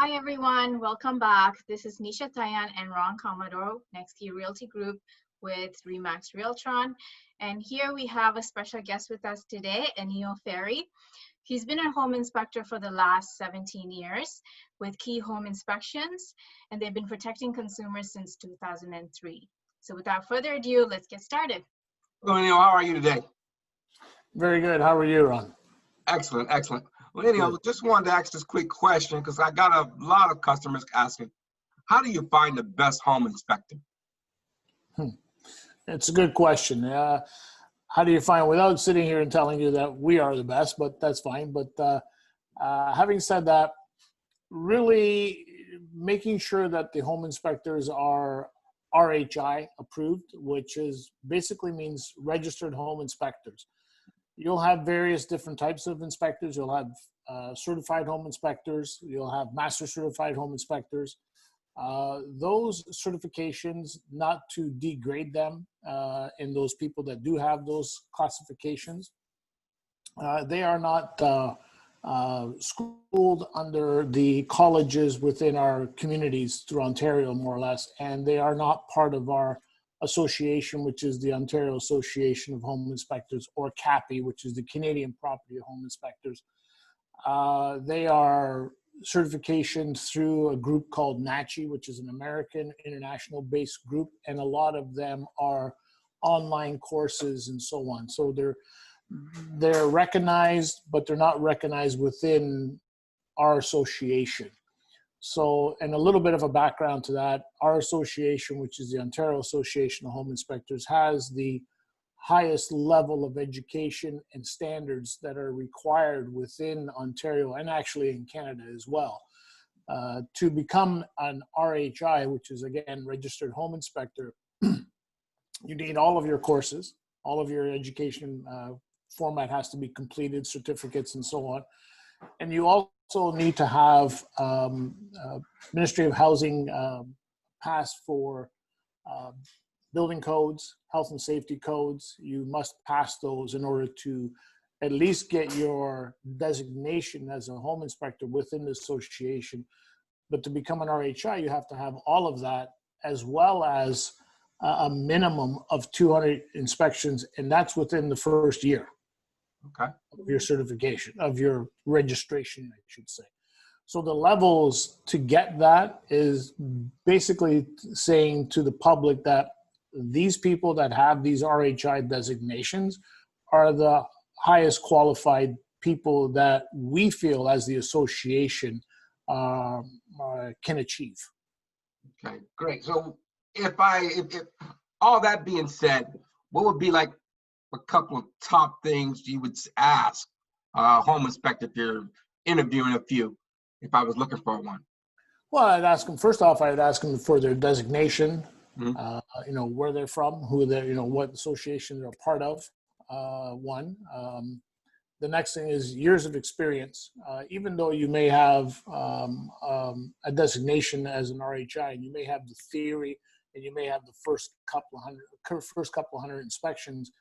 Hi everyone, welcome back. This is Nisha Thayan and Ron Commodore, Next Key Realty Group with Remax Realtron. And here we have a special guest with us today, Enio Ferri. He's been a home inspector for the last 17 years with Key Home Inspections, and they've been protecting consumers since 2003. So without further ado, let's get started. Hello, Enio. How are you today? Very good. How are you, Ron? Excellent, excellent. Well, Enio, just wanted to ask this quick question because I got a lot of customers asking, how do you find the best home inspector? It's a good question. How do you find, without sitting here and telling you that we are the best, but that's fine. But having said that, really making sure that the home inspectors are RHI approved, which is basically means registered home inspectors. You'll have various different types of inspectors. You'll have certified home inspectors. You'll have master certified home inspectors. Those certifications, not to degrade them in those people that do have those classifications, they are not schooled under the colleges within our communities through Ontario, more or less, and they are not part of our association, which is the Ontario Association of Home Inspectors, or CAPI, which is the Canadian Property Home Inspectors. They are certification through a group called NACHI, which is an American international-based group, and a lot of them are online courses and so on. So they're recognized, but they're not recognized within our association. So, and a little bit of a background to that, our association, which is the Ontario Association of Home Inspectors, has the highest level of education and standards that are required within Ontario and actually in Canada as well. To become an RHI, which is again, registered home inspector, you need all of your courses, all of your education format has to be completed, certificates and so on. And you also need to have Ministry of Housing pass for building codes, health and safety codes. You must pass those in order to at least get your designation as a home inspector within the association. But to become an RHI, you have to have all of that, as well as a minimum of 200 inspections, and that's within the first year. Okay. Of your certification, of your registration, I should say. So the levels to get that is basically saying to the public that these people that have these RHI designations are the highest qualified people that we feel as the association can achieve. Okay, great. So if all that being said, what would be like a couple of top things you would ask a home inspector if you're interviewing a few, if I was looking for one? Well, I'd ask them, first off, I'd ask them for their designation, Mm-hmm. Where they're from, who they're, what association they're a part of, one. The next thing is years of experience. Even though you may have a designation as an RHI, and you may have the theory, and you may have the first couple of hundred inspections,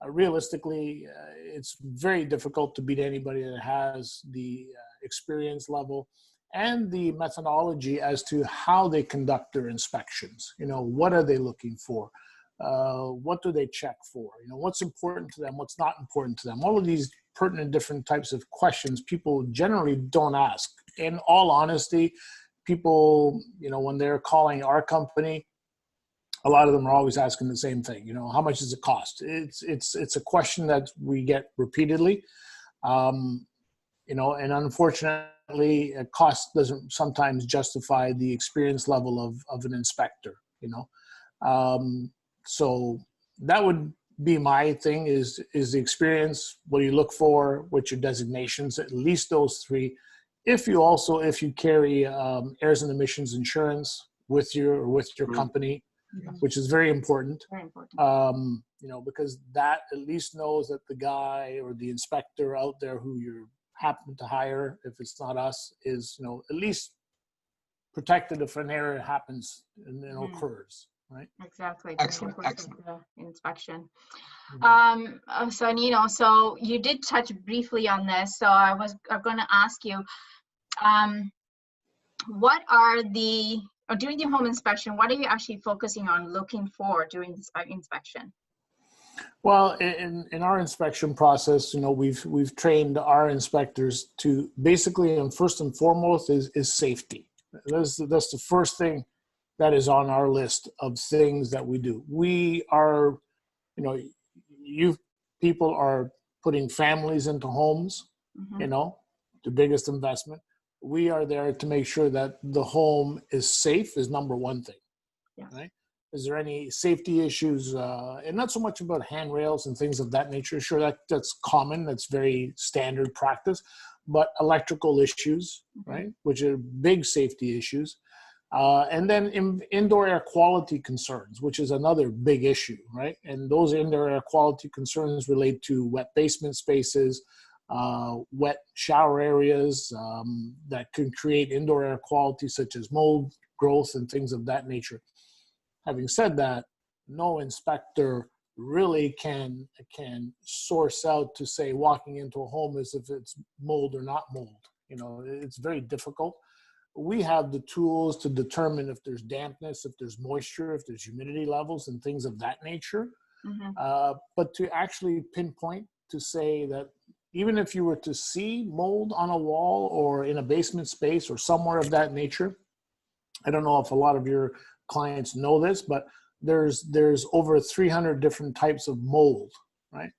realistically, it's very difficult to beat anybody that has the experience level and the methodology as to how they conduct their inspections. What are they looking for? What do they check for? What's important to them? What's not important to them? All of these pertinent different types of questions people generally don't ask. In all honesty, people, when they're calling our company, a lot of them are always asking the same thing. How much does it cost? It's a question that we get repeatedly, and unfortunately, cost doesn't sometimes justify the experience level of an inspector. So that would be my thing: is the experience, what do you look for, what's your designations, at least those three. If you carry errors and emissions insurance with your Mm-hmm. company, which is very important. Very important. Because that at least knows that the guy or the inspector out there who you happen to hire, if it's not us, is, at least protected if an error happens and occurs, right? Exactly. Excellent, excellent. The inspection. Mm-hmm. So you did touch briefly on this. So I'm going to ask you, what are the, or during the home inspection, what are you actually focusing on looking for during the inspection? Well, in our inspection process, we've trained our inspectors to basically, and first and foremost, is safety. That's the first thing that is on our list of things that we do. We are, you people are putting families into homes, the biggest investment. We are there to make sure that the home is safe is number one thing, Yes. right? Is there any safety issues? And not so much about handrails and things of that nature. Sure, that's common. That's very standard practice. But electrical issues, right, which are big safety issues. And then indoor air quality concerns, which is another big issue, right? And those indoor air quality concerns relate to wet basement spaces, wet shower areas that can create indoor air quality, such as mold growth and things of that nature. Having said that, no inspector really can source out to say walking into a home as if it's mold or not mold. It's very difficult. We have the tools to determine if there's dampness, if there's moisture, if there's humidity levels and things of that nature. But to actually pinpoint to say that even if you were to see mold on a wall or in a basement space or somewhere of that nature, I don't know if a lot of your clients know this, but there's over 300 different types of mold, right?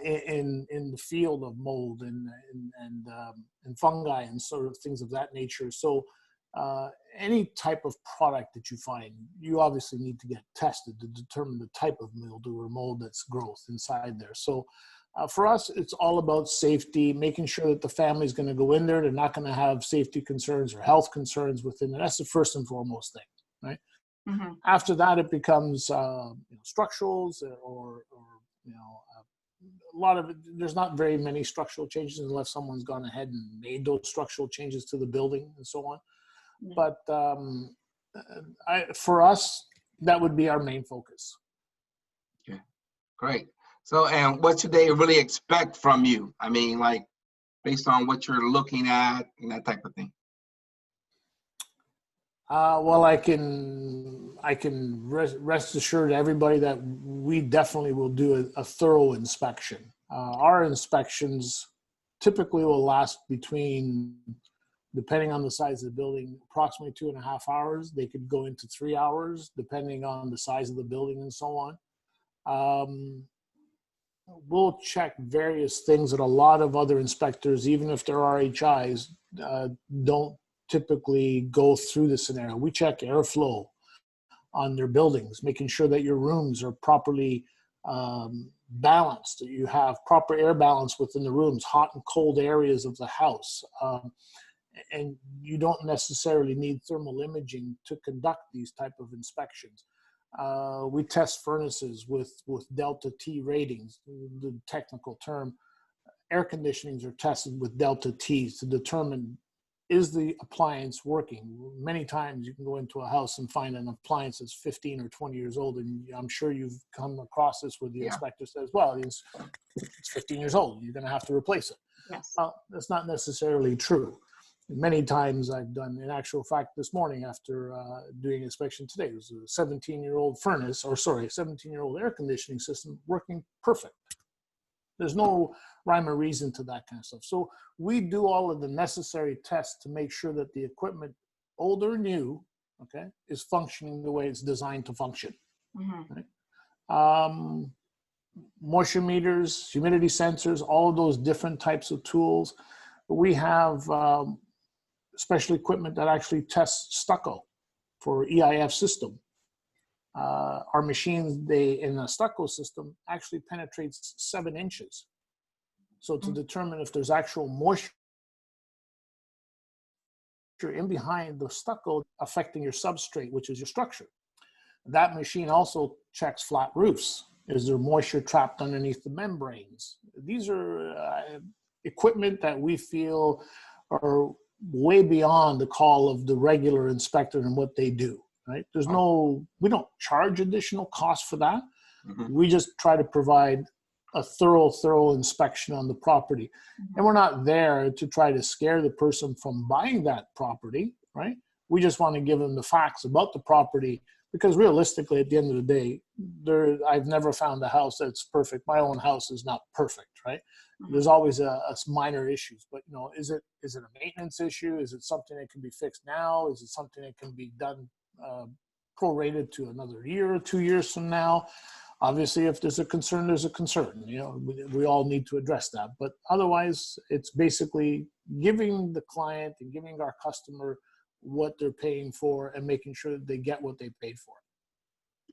In the field of mold and fungi and sort of things of that nature. So any type of product that you find, you obviously need to get tested to determine the type of mildew or mold that's growth inside there. So for us, it's all about safety, making sure that the family is going to go in there. They're not going to have safety concerns or health concerns within it. That's the first and foremost thing, right? After that, it becomes structurals or a lot of it. There's not very many structural changes unless someone's gone ahead and made those structural changes to the building and so on. But for us, that would be our main focus. Okay, great. So, and what should they really expect from you? I mean, like based on what you're looking at and that type of thing. Well, I can rest assured everybody that we definitely will do a thorough inspection. Our inspections typically will last between, depending on the size of the building, approximately 2.5 hours. They could go into 3 hours, depending on the size of the building and so on. We'll check various things that a lot of other inspectors, even if they're RHIs, don't typically go through the scenario. We check airflow on their buildings, making sure that your rooms are properly balanced, that you have proper air balance within the rooms, hot and cold areas of the house. And you don't necessarily need thermal imaging to conduct these type of inspections. We test furnaces with delta T ratings, the technical term. Air conditionings are tested with delta T's to determine, is the appliance working? Many times you can go into a house and find an appliance that's 15 or 20 years old, and I'm sure you've come across this where the inspector says, well, it's 15 years old, you're going to have to replace it. Yes. Well, that's not necessarily true. Many times I've done, in actual fact, this morning after doing inspection today, it was a 17-year-old furnace, or sorry, a 17-year-old air conditioning system working perfect. There's no rhyme or reason to that kind of stuff. So we do all of the necessary tests to make sure that the equipment, old or new, okay, is functioning the way it's designed to function. Right? Moisture meters, humidity sensors, all of those different types of tools. We have special equipment that actually tests stucco for EIF system. Our machines, in a stucco system, actually penetrates 7 inches. So to determine if there's actual moisture in behind the stucco affecting your substrate, which is your structure. That machine also checks flat roofs. Is there moisture trapped underneath the membranes? These are equipment that we feel are way beyond the call of the regular inspector and what they do. Right? We don't charge additional costs for that. We just try to provide a thorough inspection on the property. And we're not there to try to scare the person from buying that property right? We just want to give them the facts about the property, because realistically, at the end of the day, I've never found a house that's perfect. My own house is not perfect, right? There's always a minor issues, but you know, is it a maintenance issue? Is it something that can be fixed now? Is it something that can be done prorated to another year or 2 years from now? Obviously, if there's a concern, there's a concern. You know, we all need to address that. But otherwise, it's basically giving the client and giving our customer what they're paying for and making sure that they get what they paid for.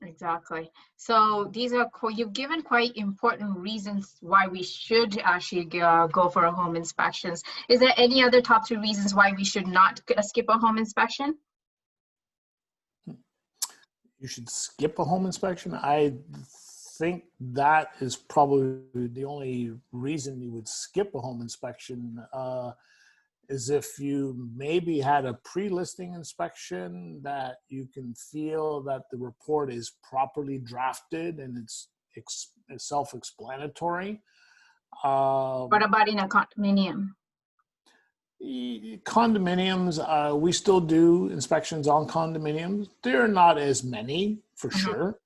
Exactly. So these are, you've given quite important reasons why we should actually go for a home inspections. Is there any other top 2 reasons why we should not skip a home inspection? You should skip a home inspection? I think that is probably the only reason you would skip a home inspection, is if you maybe had a pre-listing inspection that you can feel that the report is properly drafted and it's self-explanatory. What about in a condominium? Condominiums, we still do inspections on condominiums. There are not as many, for sure.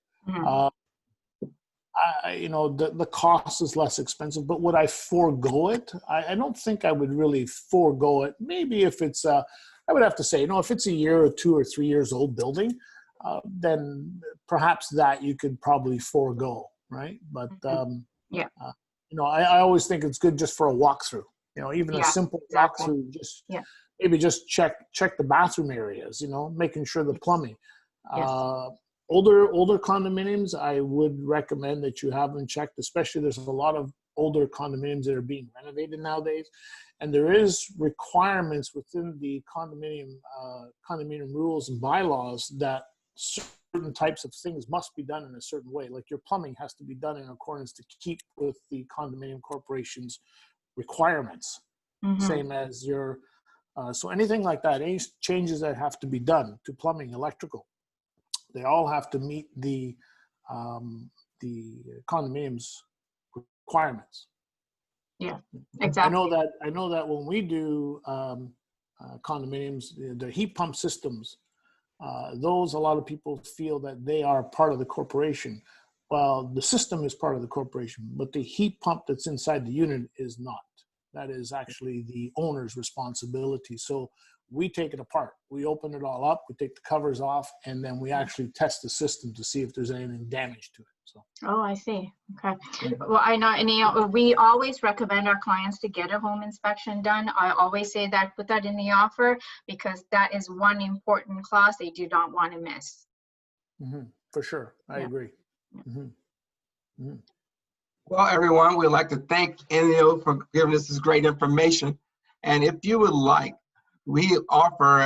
You know, the cost is less expensive, but would I forego it? I don't think I would really forego it. Maybe if it's, I would have to say, you know, if it's a year or 2 or 3 years old building, then perhaps that you could probably forego, right? But, you know, I always think it's good just for a walkthrough. You know, even a simple walkthrough, just maybe just check the bathroom areas, you know, making sure the plumbing. Older condominiums, I would recommend that you have them checked, especially there's a lot of older condominiums that are being renovated nowadays. And there is requirements within the condominium rules and bylaws that certain types of things must be done in a certain way. Like your plumbing has to be done in accordance to keep with the condominium corporation's requirements. Same as your, so anything like that, any changes that have to be done to plumbing, electrical, they all have to meet the condominium's requirements. Yeah, exactly. I know that when we do condominiums, the heat pump systems, those, a lot of people feel that they are part of the corporation. Well, the system is part of the corporation, but the heat pump that's inside the unit is not. That is actually the owner's responsibility. So we take it apart. We open it all up, we take the covers off, and then we actually test the system to see if there's anything damaged to it. So. Oh, I see. Okay. Well, I know, and we always recommend our clients to get a home inspection done. I always say that, put that in the offer, because that is one important clause they do not want to miss. For sure. I agree. Well, everyone, we'd like to thank Enio for giving us this great information. And if you would like, we offer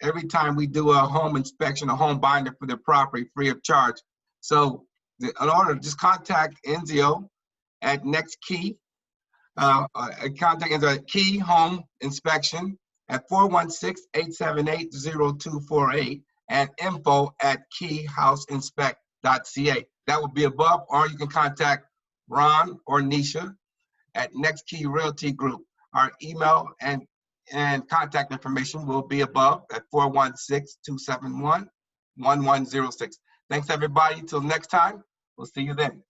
every time we do a home inspection, a home binder for the property free of charge. So in order, just contact Enio at Next Key. Contact Enio at Key Home Inspection at 416-878-0248 and info@keyhouseinspect.ca. That will be above, or you can contact Ron or Nisha at Next Key Realty Group. Our email and contact information will be above at 416-271-1106. Thanks, everybody. Till next time, we'll see you then.